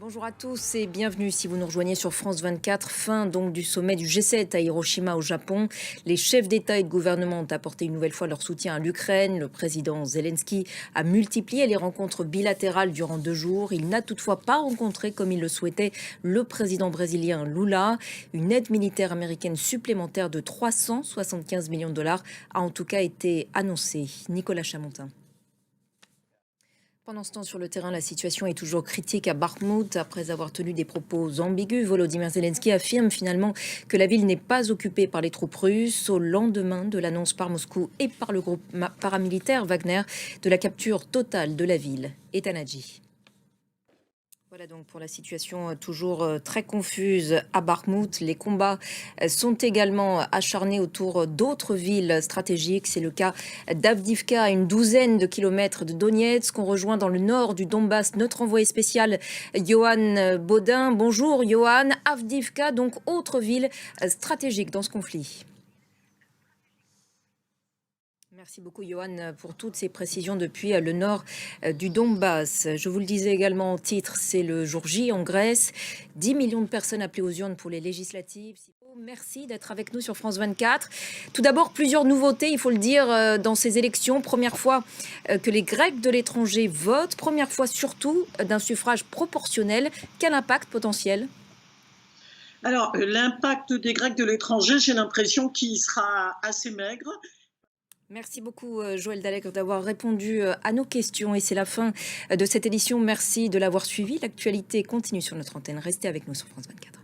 Bonjour à tous et bienvenue si vous nous rejoignez sur France 24. Fin donc du sommet du G7 à Hiroshima au Japon. Les chefs d'État et de gouvernement ont apporté une nouvelle fois leur soutien à l'Ukraine. Le président Zelensky a multiplié les rencontres bilatérales durant 2 jours. Il n'a toutefois pas rencontré, comme il le souhaitait, le président brésilien Lula. Une aide militaire américaine supplémentaire de 375 millions de dollars a en tout cas été annoncée. Nicolas Chamontin. Pendant ce temps, sur le terrain, la situation est toujours critique à Bakhmout. Après avoir tenu des propos ambigus, Volodymyr Zelensky affirme finalement que la ville n'est pas occupée par les troupes russes au lendemain de l'annonce par Moscou et par le groupe paramilitaire Wagner de la capture totale de la ville. Etanadji. Voilà donc pour la situation toujours très confuse à Bakhmout. Les combats sont également acharnés autour d'autres villes stratégiques. C'est le cas d'Avdivka, à une douzaine de kilomètres de Donetsk. On rejoint dans le nord du Donbass notre envoyé spécial Johan Baudin. Bonjour Johan. Avdivka, donc autre ville stratégique dans ce conflit. Merci beaucoup Johan pour toutes ces précisions depuis le nord du Donbass. Je vous le disais également en titre, c'est le jour J en Grèce. 10 millions de personnes appelées aux urnes pour les législatives. Merci d'être avec nous sur France 24. Tout d'abord, plusieurs nouveautés, il faut le dire, dans ces élections. Première fois que les Grecs de l'étranger votent. Première fois surtout d'un suffrage proportionnel. Quel impact potentiel ? Alors, l'impact des Grecs de l'étranger, j'ai l'impression qu'il sera assez maigre. Merci beaucoup Joël Dalek d'avoir répondu à nos questions et c'est la fin de cette édition. Merci de l'avoir suivi. L'actualité continue sur notre antenne. Restez avec nous sur France 24.